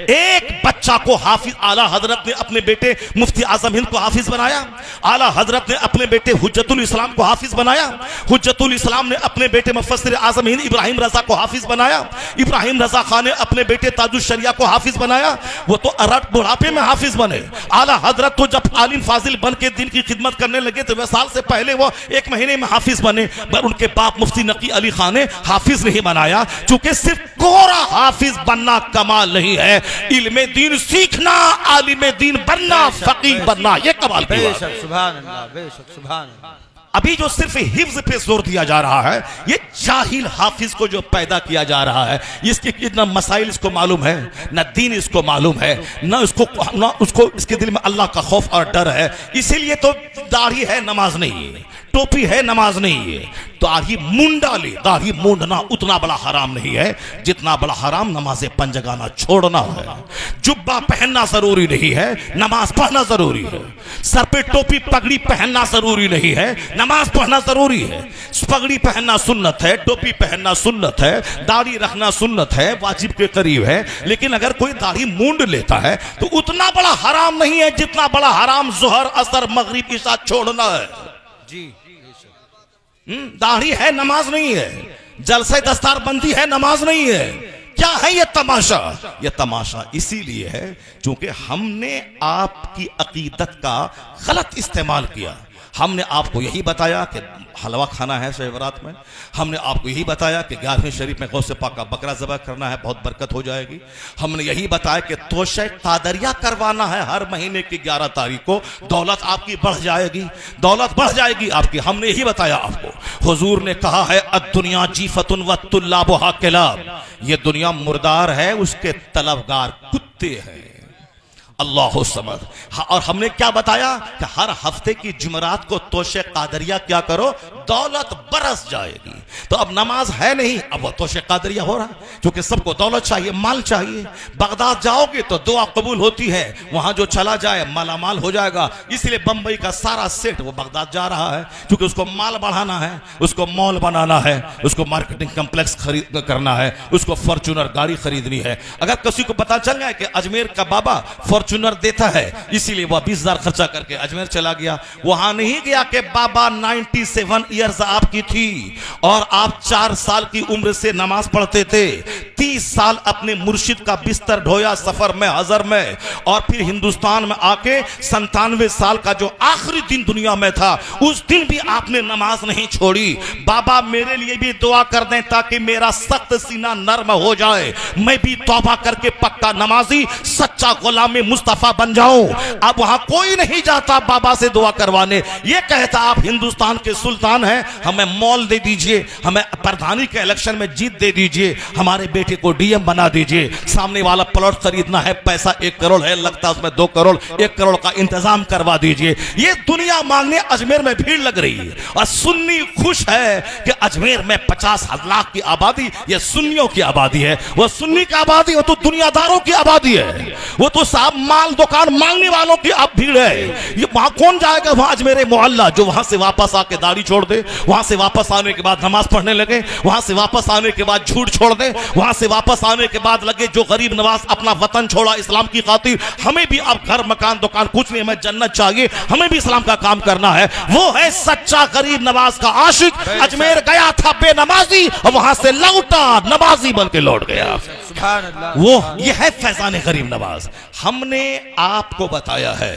ایک بچہ کو حافظ اعلیٰ حضرت نے اپنے بیٹے مفتی اعظم ہند کو حافظ بنایا، اعلیٰ حضرت نے اپنے بیٹے حجت الاسلام کو حافظ بنایا، حجت الاسلام نے اپنے بیٹے مفسر اعظم ہند ابراہیم رضا کو حافظ بنایا، ابراہیم رضا خان نے اپنے بیٹے تاج الشریعہ کو حافظ بنایا۔ وہ تو ارٹ بڑھاپے میں حافظ بنے۔ اعلیٰ حضرت تو جب عالم فاضل بن کے دین کی خدمت کرنے لگے تو وصال سے پہلے وہ 1 مہینے میں حافظ بنے، پر ان کے باپ مفتی نقی علی خان نے حافظ نہیں بنایا، چونکہ صرف کوڑا حافظ بننا کمال نہیں ہے، علم دین سیکھنا، عالم دین بننا، فقیہ بننا، یہ کمال کی بات ہے۔ سبحان اللہ، بے شک سبحان اللہ۔ ابھی جو صرف حفظ پہ زور دیا جا رہا ہے، یہ جاہل حافظ کو جو پیدا کیا جا رہا ہے، اس کے نہ مسائل اس کو معلوم ہے، نہ دین اس کو معلوم ہے، نہ اس کو اس کے دل میں اللہ کا خوف اور ڈر ہے، اسی لیے تو داڑھی ہے نماز نہیں ہے، ٹوپی ہے نماز نہیں ہے، داڑھی مونڈا لے، داڑھی مونڈنا اتنا بڑا حرام نہیں ہے جتنا بڑا حرام نماز پنجگانہ چھوڑنا ہے۔ جبہ پہننا ضروری نہیں ہے، نماز پڑھنا ضروری ہے۔ سر پہ ٹوپی پگڑی پہننا ضروری نہیں ہے، نماز پڑھنا ضروری ہے۔ پگڑی پہننا سنت ہے، ٹوپی پہننا سنت ہے، داڑھی رکھنا سنت ہے، واجب کے قریب ہے، لیکن اگر کوئی داڑھی مونڈ لیتا ہے تو اتنا بڑا حرام نہیں ہے جتنا بڑا حرام ظہر عصر مغرب عشاء چھوڑنا ہے۔ جی داڑھی ہے نماز نہیں ہے، جلسہ دستار بندی ہے نماز نہیں ہے، کیا ہے یہ تماشا؟ یہ تماشا اسی لیے ہے چونکہ ہم نے آپ کی عقیدت کا غلط استعمال کیا۔ ہم نے آپ کو یہی بتایا کہ حلوہ کھانا ہے شب برات میں، ہم نے آپ کو یہی بتایا کہ 11ویں شریف میں غوث پاک کا بکرا ذبح کرنا ہے، بہت برکت ہو جائے گی، ہم نے یہی بتایا کہ توشہ قادریہ کروانا ہے ہر مہینے کی 11 تاریخ کو، دولت آپ کی بڑھ جائے گی، دولت بڑھ جائے گی آپ کی، ہم نے یہی بتایا آپ کو۔ حضور نے کہا ہے الدنیا جیفۃ والطلابھا کلاب، یہ دنیا مردار ہے، اس کے طلبگار کتے ہیں۔ اللہ الصمد۔ اور ہم نے کیا بتایا کہ ہر ہفتے کی جمعرات کو توشہ قادریہ کیا کرو، دولت برس جائے گی۔ تو اب نماز ہے نہیں، اب وہ توشہ قادریہ ہو رہا ہے، کیونکہ سب کو دولت چاہیے، مال چاہیے۔ بغداد جاؤ گے تو دعا قبول ہوتی ہے، وہاں جو چلا جائے مالا مال ہو جائے گا، اس لیے بمبئی کا سارا سیٹ وہ بغداد جا رہا ہے، کیونکہ اس کو مال بڑھانا ہے، اس کو مال بنانا ہے، اس کو مارکیٹنگ کمپلیکس خرید کرنا ہے، اس کو فارچونر گاڑی خریدنی ہے۔ اگر کسی کو پتا چل گیا کہ اجمیر کا بابا فارچونر دیتا ہے، اسی لیے وہ 20,000 خرچہ کر کے اجمیر چلا گیا، وہاں نہیں گیا کہ بابا 97 ایئرز آپ کی تھی اور آپ 4 سال کی عمر سے نماز پڑھتے تھے، 30 سال اپنے مرشد کا بستر ڈھویا سفر میں حضر میں، اور پھر ہندوستان میں آ کے 97 سال کا جو آخری دن دنیا میں تھا اس دن بھی آپ نے نماز نہیں چھوڑی۔ بابا میرے لیے بھی دعا کر دیں تاکہ میرا سخت سینہ نرم ہو جائے، میں بھی توبہ کر کے پکا نمازی سچا غلام مصطفیٰ بن جاؤں۔ اب وہاں کوئی نہیں جاتا بابا سے دعا کروانے، یہ کہتا آپ ہندوستان کے سلطان ہیں، ہمیں مال دے دیجئے، ہمیں پردھانی کے الیکشن میں جیت دے دیجئے، ہمارے بیٹے کو ڈی ایم بنا دیجئے، سامنے والا پلاٹ خریدنا ہے، پیسہ 1 کروڑ ہے، لگتا ہے اس میں 2 کروڑ، 1 کروڑ کا انتظام کروا دیجئے۔ یہ دنیا مانگنے اجمیر میں بھیڑ لگ رہی ہے، اور سنی خوش ہے کہ اجمیر میں 50 لاکھ کی آبادی یہ سنیوں کی آبادی ہے۔ وہ سنی کی آبادی، وہ تو دنیا داروں کی آبادی ہے، وہ تو صاحب مال دکان مانگنے والوں کی اب بھیڑ ہے۔ یہ وہاں کون جائے گا؟ وہاں اجمیر معلیٰ، جو وہاں سے واپس آ کے داڑھی چھوڑ دے، وہاں سے واپس آنے کے بعد نماز پڑھنے لگے، وہاں سے واپس آنے کے بعد جھوٹ چھوڑ دے، وہاں سے واپس آنے کے بعد لگے جو غریب نواز اپنا وطن چھوڑا اسلام کی خاطر، ہمیں بھی اب گھر مکان دکان کچھ نہیں، ہمیں جنت چاہیے، ہمیں بھی اسلام کا کام کرنا ہے۔ وہ ہے سچا غریب نواز کا عاشق، اجمیر گیا تھا بے نمازی اور وہاں سے لوٹا نمازی بن کے لوٹ گیا۔ سبحان اللہ۔ وہ یہ ہے فیضان غریب نواز۔ ہم نے آپ کو بتایا ہے